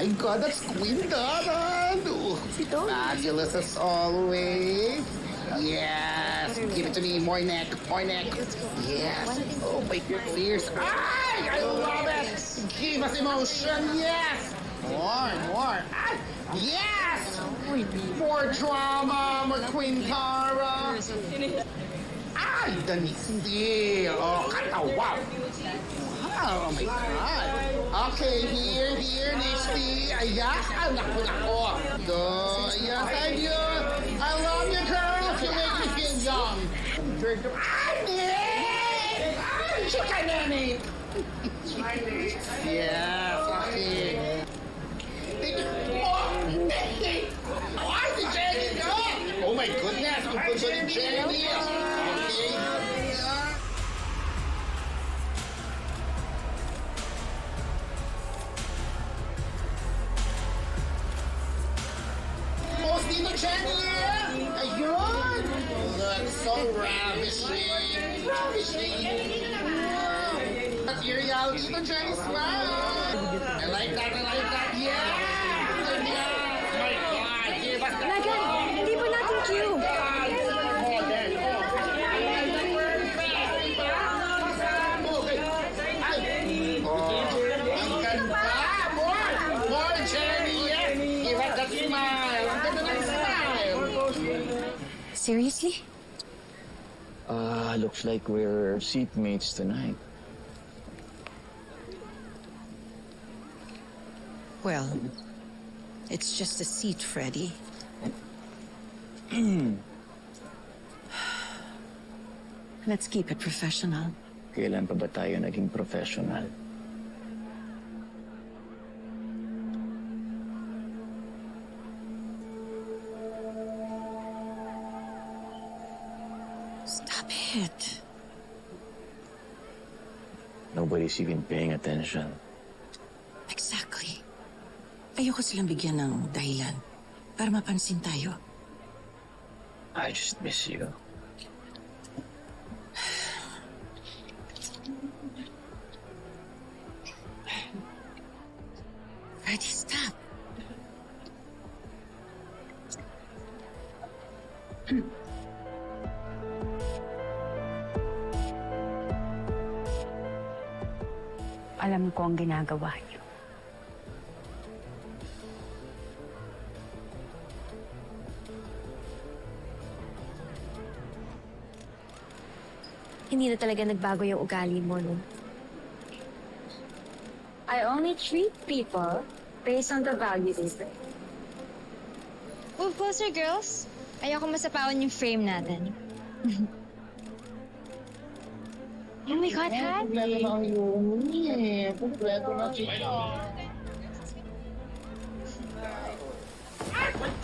my God, that's Queen Dara. Fabulous as always. Yes. Give it to me. More neck. More neck. Yes. Oh, my fierce. I love it. Give us emotion. Yes. More. Yes. More drama, Queen Tara. Ay, danisi. Oh, katawa. Wow, oh my God. Okay, here, Nishti. Ayan, ako. Go, ayan, thank you. I love you, girl. You make me feel young. Ay, chika nani. Yes, okay. Ay, si Jenny ka! Oh my goodness, ang puso ni Jenny. Okay. Post dito, Jenny! Ayun! Look, so ravishing. That's your reality dito, Jenny. Smile! I like that. Yeah! My God! Give us that. Megan, hindi po natin cue. Ang ganda! More, Jenny! Yes! Give us that smile! Ang ganda ng smile! Seriously? Looks like we're seatmates tonight. Well, it's just a seat, Freddie. Let's keep it professional. Kailan pa ba tayo naging professional? Stop it. Nobody's even paying attention. Exactly. Ayoko silang bigyan ng dahilan para mapansin tayo. I just miss you. Freddie, stop. Alam ko ang ginagawa niyo. Hindi na talaga nagbago yung ugali mo, no? I only treat people based on the value they bring. Move closer, girls. Ayoko masapawan yung frame natin. Oh my God, Han! Kompleto na ang Yumi. Kompleto na siya.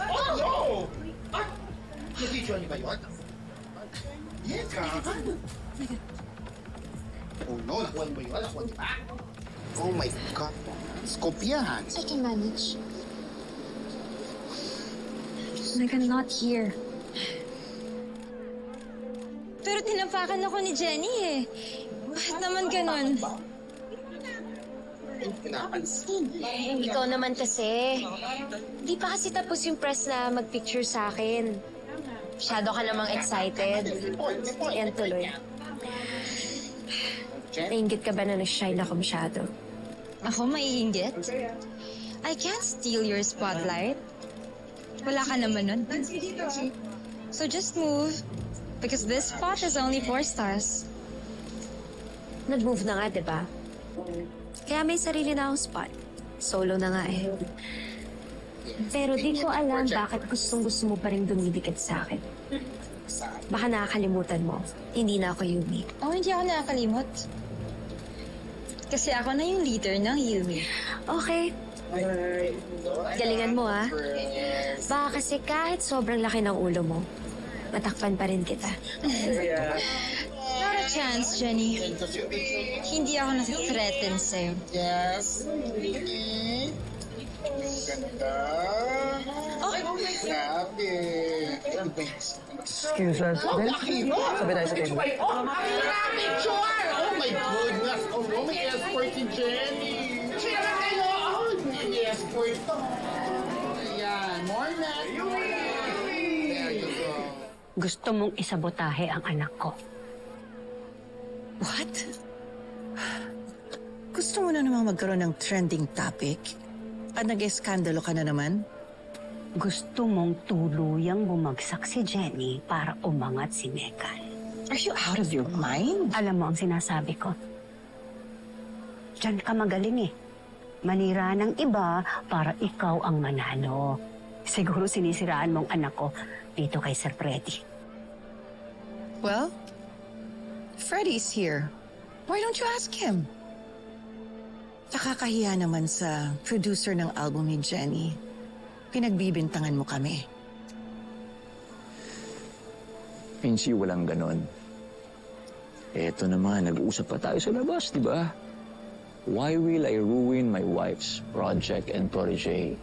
Oh, no! Nag-video niyo ba yun? Yes, ka. Oh no, nakuha niyo ba yun? Nakuha niyo ba? Oh my God. Scope yan. I can manage. Like I'm not here. Pero tinapakan ako ni Jenny eh. Bakit naman ganun? Ikaw naman kasi. Di pa kasi tapos yung press na mag-picture sa akin. Masyado ka namang excited. Yan tuloy. Nainggit ka ba na nag-shine ako masyado? Ako maiinggit? I can't steal your spotlight. Wala ka naman nun. So just move. Because this spot is only 4 stars. Nag-move na nga, di ba? Kaya may sarili na akong spot. Solo na nga eh. Pero di ko alam bakit gustong-gusto mo pa rin dumidikit sa akin. Baka nakakalimutan mo. Hindi na ako Yumi. Oh, hindi ako nakakalimot. Kasi ako na yung leader ng Yumi. Okay. Galingan mo ah. Baka kasi kahit sobrang laki ng ulo mo, matakpan pa rin kita. Not a chance, Jenny. Hindi ako nasa-threaten sa'yo. Yes. Ganda. Grabe. Excuse us, Ben. Sabi tayo sa table. Grabe, Chor! Oh my goodness! Oh, no, may escort si Jenny! Cheer kayo! Yes, po ito. Ayan, more neck, more neck. There you go. Gusto mong isabotahe ang anak ko. What? Gusto mo na namang magkaroon ng trending topic? At nag-eskandalo ka na naman? Gusto mong tuluyang bumagsak si Jenny para umangat si Megan. Are you out of your mind? Alam mo ang sinasabi ko. Diyan ka magaling eh. Manira ng iba para ikaw ang manalo. Siguro sinisiraan mong anak ko dito kay Sir Freddy. Well, Freddy's here. Why don't you ask him? Nakakahiya naman sa producer ng album ni Jenny. Pinagbibintangan mo kami. Pinsi, walang ganon. Eto naman, nag-uusap pa tayo sa labas, di ba? Why will I ruin my wife's project and protege?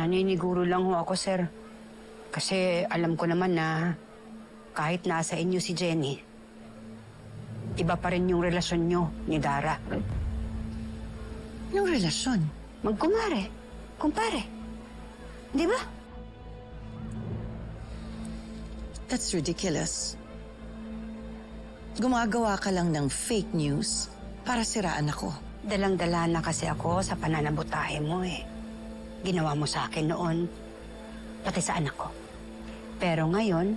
Naniniguro lang ho ako, sir. Kasi alam ko naman na kahit nasa inyo si Jenny, iba pa rin yung relasyon nyo ni Dara. Anong relasyon? Magkumare, kumpare. Di ba? That's ridiculous. Gumagawa ka lang ng fake news para siraan ako. Dalang-dala na kasi ako sa pananabutahe mo eh. Ginawa mo sa akin noon, pati sa anak ko. Pero ngayon,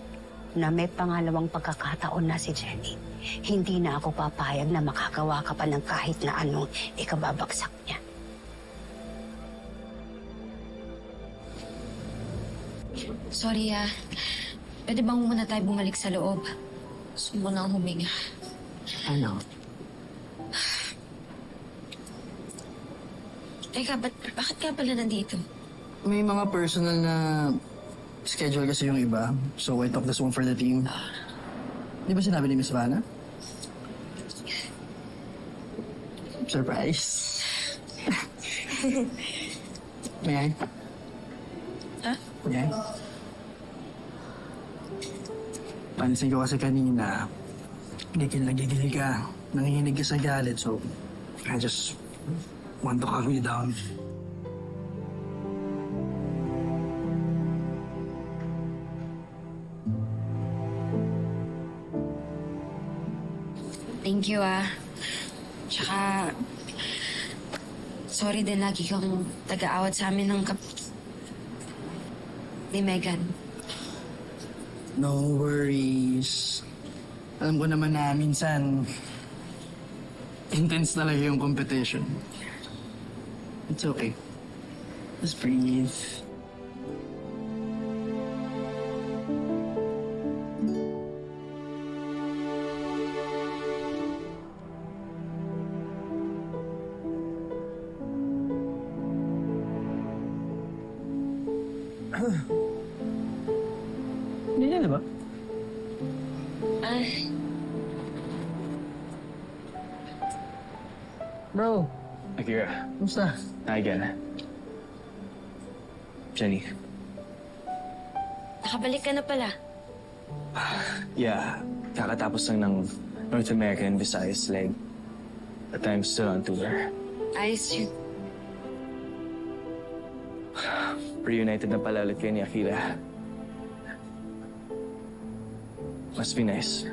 na may pangalawang pagkakataon na si Jenny, hindi na ako papayag na makagawa ka pa ng kahit na anong ikababagsak niya. Sorry pwede bang muna tayo bumalik sa loob? Gusto mo nang huminga. Ano? Teka, bakit ka pala nandito? May mga personal na schedule kasi yung iba. So I took this one for the team. Di ba sinabi ni Miss Vanna? Surprise. May I? Huh? May I? Pansin ko kasi kanina, gigil ka, nanginginig ka sa galit, so I just want to calm you down. Thank you Tsaka, sorry din lagi kang taga-awat sa amin ng ni Megan. No worries. Alam ko naman na minsan, intense talaga yung competition. It's okay. Just breathe. Hindi niya, di ba? Bro, Akira, kumusta? hi again. Jenny. Nakabalik ka na pala. Yeah, kakatapos lang ng North American Visayas leg. But I'm still on tour. Ayos yun. Reunited na pala ulit kayo ni Akira. Must be nice.